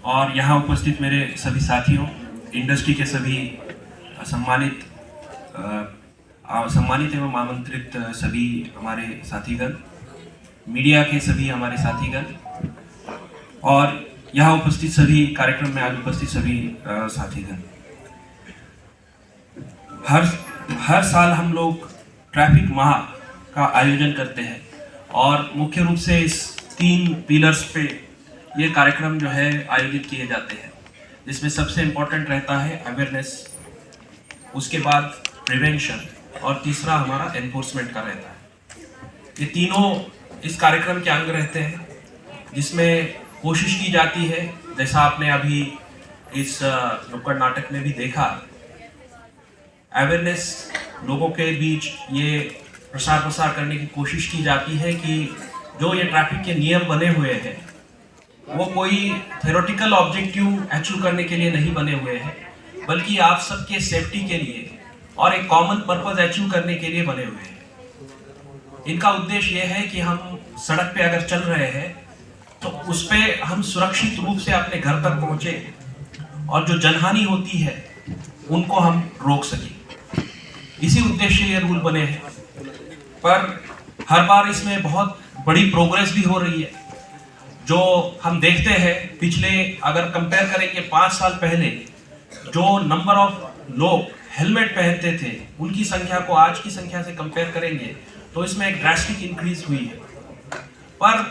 और यहाँ उपस्थित मेरे सभी साथियों, इंडस्ट्री के सभी सम्मानित एवं आमंत्रित सभी हमारे साथीगण, मीडिया के सभी हमारे साथीगण और यहाँ उपस्थित सभी कार्यक्रम में आज उपस्थित सभी साथीगण। हर साल हम लोग ट्रैफिक माह का आयोजन करते हैं और मुख्य रूप से इस 3 पिलर्स पे ये कार्यक्रम जो है आयोजित किए जाते हैं, जिसमें सबसे इम्पोर्टेंट रहता है अवेयरनेस, उसके बाद प्रिवेंशन और तीसरा हमारा एनफोर्समेंट का रहता है। ये तीनों इस कार्यक्रम के अंग रहते हैं, जिसमें कोशिश की जाती है, जैसा आपने अभी इस नुक्कड़ नाटक में भी देखा, अवेयरनेस लोगों के बीच ये प्रसार करने की कोशिश की जाती है कि जो ये ट्रैफिक के नियम बने हुए हैं वो कोई थ्योरेटिकल ऑब्जेक्टिव अचीव करने के लिए नहीं बने हुए हैं, बल्कि आप सबके सेफ्टी के लिए और एक कॉमन पर्पस अचीव करने के लिए बने हुए हैं। इनका उद्देश्य ये है कि हम सड़क पे अगर चल रहे हैं तो उस पे हम सुरक्षित रूप से अपने घर तक पहुंचे और जो जनहानि होती है उनको हम रोक सकें। इसी उद्देश्य ये रूल बने हैं, पर हर बार इसमें बहुत बड़ी प्रोग्रेस भी हो रही है। जो हम देखते हैं, पिछले अगर कंपेयर करेंगे 5 साल पहले जो नंबर ऑफ लोग हेलमेट पहनते थे उनकी संख्या को आज की संख्या से कंपेयर करेंगे तो इसमें एक ड्रास्टिक इंक्रीज हुई है। पर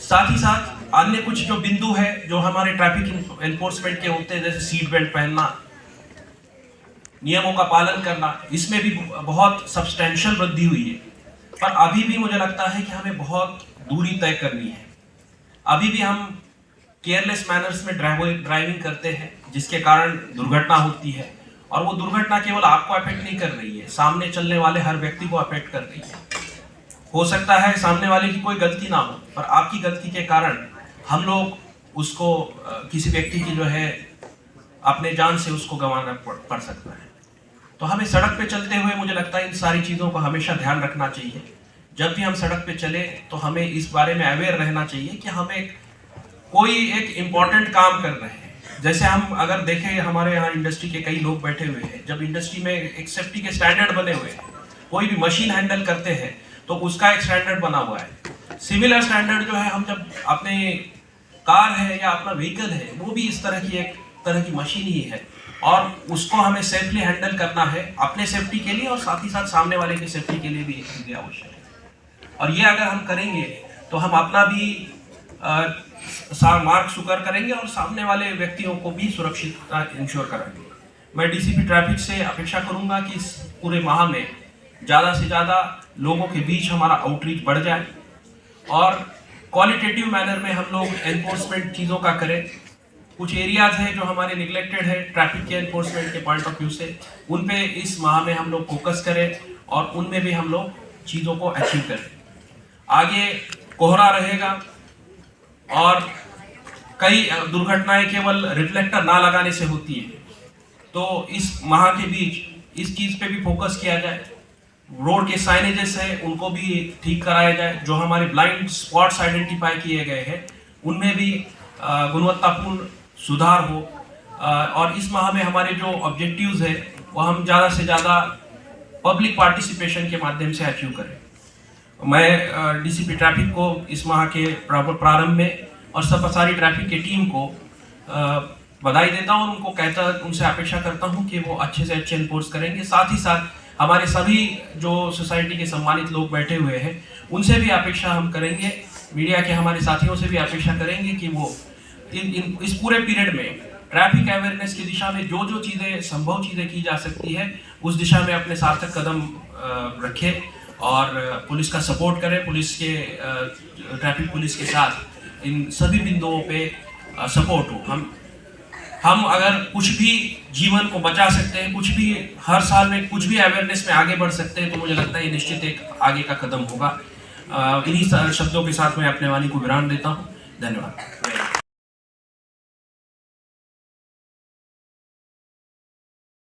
साथ ही साथ अन्य कुछ जो बिंदु है जो हमारे ट्रैफिक एनफोर्समेंट के होते हैं, जैसे सीट बेल्ट पहनना, नियमों का पालन करना, इसमें भी बहुत सब्सटेंशियल वृद्धि हुई है। पर अभी भी मुझे लगता है कि हमें बहुत दूरी तय करनी है। अभी भी हम केयरलेस मैनर्स में ड्राइविंग करते हैं, जिसके कारण दुर्घटना होती है, और वो दुर्घटना केवल आपको अफेक्ट नहीं कर रही है, सामने चलने वाले हर व्यक्ति को अफेक्ट कर रही है। हो सकता है सामने वाले की कोई गलती ना हो, पर आपकी गलती के कारण हम लोग उसको किसी व्यक्ति की जो है अपने जान से उसको गंवाना पड़ सकता है। तो हमें सड़क पे चलते हुए मुझे लगता है इन सारी चीज़ों का हमेशा ध्यान रखना चाहिए। जब भी हम सड़क पे चले तो हमें इस बारे में अवेयर रहना चाहिए कि हम कोई एक इम्पॉर्टेंट काम कर रहे हैं। जैसे हम अगर देखें, हमारे यहाँ इंडस्ट्री के कई लोग बैठे हुए हैं, जब इंडस्ट्री में एक सेफ्टी के स्टैंडर्ड बने हुए हैं, कोई भी मशीन हैंडल करते हैं तो उसका एक स्टैंडर्ड बना हुआ है। सिमिलर स्टैंडर्ड जो है हम जब अपने कार है या अपना व्हीकल है वो भी इस तरह की एक तरह की मशीन ही है, और उसको हमें सेफली हैंडल करना है अपने सेफ्टी के लिए और साथ ही साथ सामने वाले की सेफ्टी के लिए भी चीज़ें आवश्यक है। और ये अगर हम करेंगे तो हम अपना भी मार्ग सुकर करेंगे और सामने वाले व्यक्तियों को भी सुरक्षितता इंश्योर कराएंगे। मैं डीसीपी ट्रैफिक से अपेक्षा करूंगा कि इस पूरे माह में ज़्यादा से ज़्यादा लोगों के बीच हमारा आउटरीच बढ़ जाए और क्वालिटेटिव मैनर में हम लोग एनफोर्समेंट चीज़ों का करें। कुछ एरियाज हैं जो हमारे निगलेक्टेड है ट्रैफिक के एनफोर्समेंट के पॉइंट ऑफ व्यू से, उन पे इस माह में हम लोग फोकस करें और उनमें भी हम लोग चीज़ों को अचीव करें। आगे कोहरा रहेगा और कई दुर्घटनाएं केवल रिफ्लेक्टर ना लगाने से होती है, तो इस माह के बीच इस चीज़ पे भी फोकस किया जाए। रोड के साइनेजेस हैं उनको भी ठीक कराया जाए। जो हमारे ब्लाइंड स्पॉट्स आइडेंटिफाई किए गए हैं उनमें भी गुणवत्तापूर्ण सुधार हो, और इस माह में हमारे जो ऑब्जेक्टिव्स है वो हम ज़्यादा से ज़्यादा पब्लिक पार्टिसिपेशन के माध्यम से अचीव करें। मैं डीसीपी ट्रैफिक को इस माह के प्रारंभ में और सारी ट्रैफिक की टीम को बधाई देता हूँ और उनसे अपेक्षा करता हूँ कि वो अच्छे से अच्छे एनफोर्स करेंगे। साथ ही साथ हमारे सभी जो सोसाइटी के सम्मानित लोग बैठे हुए हैं उनसे भी अपेक्षा हम करेंगे, मीडिया के हमारे साथियों से भी अपेक्षा करेंगे कि वो इस पूरे पीरियड में ट्रैफिक अवेयरनेस की दिशा में जो जो चीज़ें संभव चीज़ें की जा सकती है उस दिशा में अपने सार्थक कदम रखें और पुलिस का सपोर्ट करें। पुलिस के ट्रैफिक पुलिस के साथ इन सभी बिंदुओं पे सपोर्ट हो। हम अगर कुछ भी जीवन को बचा सकते हैं, कुछ भी हर साल में कुछ भी अवेयरनेस में आगे बढ़ सकते हैं, तो मुझे लगता है ये निश्चित एक आगे का कदम होगा। इन्हीं शब्दों के साथ मैं अपने वाणी को विराम देता हूँ। धन्यवाद।